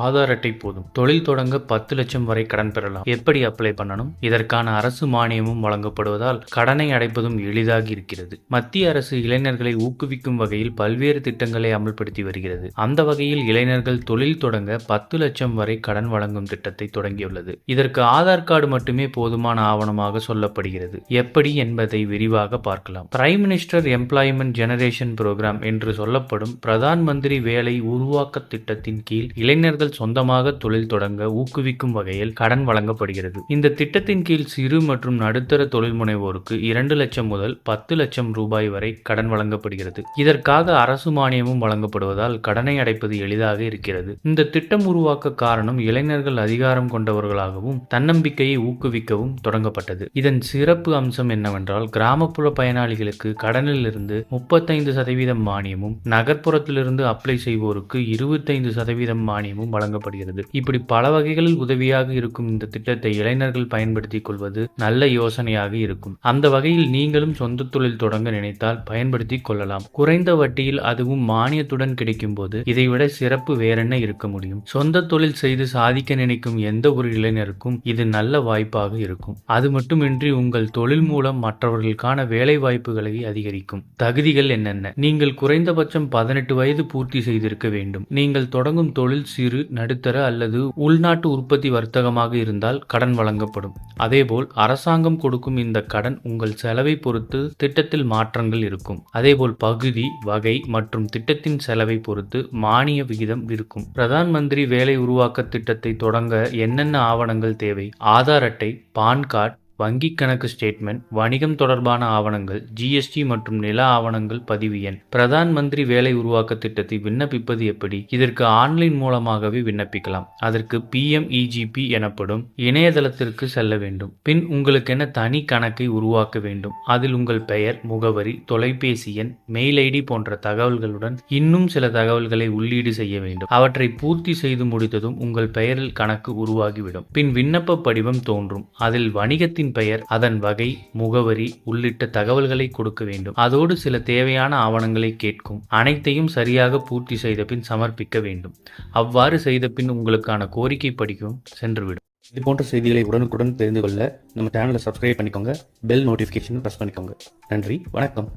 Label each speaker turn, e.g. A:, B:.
A: ஆதார் அட்டை போதும். தொழில் தொடங்க 10 லட்சம் வரை கடன் பெறலாம். எப்படி அப்ளை பண்ணணும்? இதற்கான அரசு மானியமும் வழங்கப்படுவதால் கடனை அடைப்பதும் எளிதாகி இருக்கிறது. மத்திய அரசு இளைஞர்களை ஊக்குவிக்கும் வகையில் பல்வேறு திட்டங்களை அமல்படுத்தி வருகிறது. அந்த வகையில் இளைஞர்கள் தொழில் தொடங்க 10 லட்சம் வரை கடன் வழங்கும் திட்டத்தை தொடங்கியுள்ளது. இதற்கு ஆதார் கார்டு மட்டுமே போதுமான ஆவணமாக சொல்லப்படுகிறது. எப்படி என்பதை விரிவாக பார்க்கலாம். Prime minister employment generation program என்று சொல்லப்படும் பிரதான் மந்திரி வேலை உருவாக்க திட்டத்தின் கீழ் இளைஞர்கள் சொந்தமாக தொழில் தொடங்க ஊக்குவிக்கும் வகையில் கடன் வழங்கப்படுகிறது. இந்த திட்டத்தின் கீழ் சிறு மற்றும் நடுத்தர தொழில் முனைவோருக்கு 2 லட்சம் முதல் 10 லட்சம் ரூபாய் வரை கடன் வழங்கப்படுகிறது. இதற்காக அரசு மானியமும் வழங்கப்படுவதால் கடனை அடைப்பது எளிதாக இருக்கிறது. இந்த திட்டம் உருவாக்க காரணம் இளைஞர்கள் அதிகாரம் கொண்டவர்களாகவும் தன்னம்பிக்கையை ஊக்குவிக்கவும் தொடங்கப்பட்டது. இதன் சிறப்பு அம்சம் என்னவென்றால் கிராமப்புற பயனாளிகளுக்கு கடனில் இருந்து 35% மானியமும் நகர்ப்புறத்திலிருந்து அப்ளை செய்வோருக்கு 25% மானியமும் வழங்கப்படுகிறது. இப்படி பல வகைகளில் உதவியாக இருக்கும் இந்த திட்டத்தை இளைஞர்கள் பயன்படுத்திக் கொள்வது நல்ல யோசனையாக இருக்கும். அந்த வகையில் நீங்களும் சொந்த தொழில் தொடங்க நினைத்தால் பயன்படுத்திக் கொள்ளலாம். குறைந்த வட்டியில் அதுவும் மானியத்துடன் கிடைக்கும் போது இதைவிட சிறப்பு வேறென்ன இருக்க முடியும்? சொந்த தொழில் செய்து சாதிக்க நினைக்கும் எந்த ஒரு இளைஞருக்கும் இது நல்ல வாய்ப்பாக இருக்கும். அது மட்டுமின்றி உங்கள் தொழில் மூலம் மற்றவர்களுக்கான வேலை வாய்ப்புகளை அதிகரிக்கும். தகுதிகள் என்னென்ன? நீங்கள் குறைந்தபட்சம் 18 வயது பூர்த்தி செய்திருக்க வேண்டும். நீங்கள் தொடங்கும் தொழில் சிறு நடுத்தர அல்லது உள்நாட்டு உற்பத்தி வர்த்தகமாக இருந்தால் கடன் வழங்கப்படும். அதேபோல் அரசாங்கம் கொடுக்கும் இந்த கடன் உங்கள் செலவை பொறுத்து திட்டத்தில் மாற்றங்கள் இருக்கும். அதேபோல் பகுதி, வகை மற்றும் திட்டத்தின் செலவை பொறுத்து மானிய விகிதம் இருக்கும். பிரதான் மந்திரி வேலை உருவாக்க திட்டத்தை தொடங்க என்னென்ன ஆவணங்கள் தேவை? ஆதார் அட்டை, பான் கார்டு, வங்கி கணக்கு ஸ்டேட்மெண்ட், வணிகம் தொடர்பான ஆவணங்கள், ஜிஎஸ்டி மற்றும் நில ஆவணங்கள், பதிவு எண். பிரதான் மந்திரி வேலை உருவாக்க திட்டத்தை விண்ணப்பிப்பது எப்படி? இதற்கு ஆன்லைன் மூலமாகவே விண்ணப்பிக்கலாம். அதற்கு PMEGP எனப்படும் இணையதளத்திற்கு செல்ல வேண்டும். பின் உங்களுக்கென தனி கணக்கை உருவாக்க வேண்டும். அதில் உங்கள் பெயர், முகவரி, தொலைபேசி எண், மெயில் ஐடி போன்ற தகவல்களுடன் இன்னும் சில தகவல்களை உள்ளீடு செய்ய வேண்டும். அவற்றை பூர்த்தி செய்து முடித்ததும் உங்கள் பெயரில் கணக்கு உருவாகிவிடும். பின் விண்ணப்ப படிவம் தோன்றும். அதில் வணிகத்தின் பெயர், அதன் வகை, முகவரி உள்ளிட்ட தகவல்களை கொடுக்க வேண்டும். அதோடு சில தேவையான ஆவணங்களை கேட்கும். அனைத்தையும் சரியாக பூர்த்தி செய்த பின் சமர்ப்பிக்க வேண்டும். அவ்வாறு செய்த பின் உங்களுக்கான கோரிக்கை படிக்கும் சென்றுவிடும்.
B: இது போன்ற செய்திகளை உடனுக்குடன் தெரிந்து கொள்ள நம்ம சேனலை சப்ஸ்கிரைப் பண்ணிக்கோங்க. பெல் நோட்டிஃபிகேஷன் பிரஸ் பண்ணிக்கோங்க. நன்றி, வணக்கம்.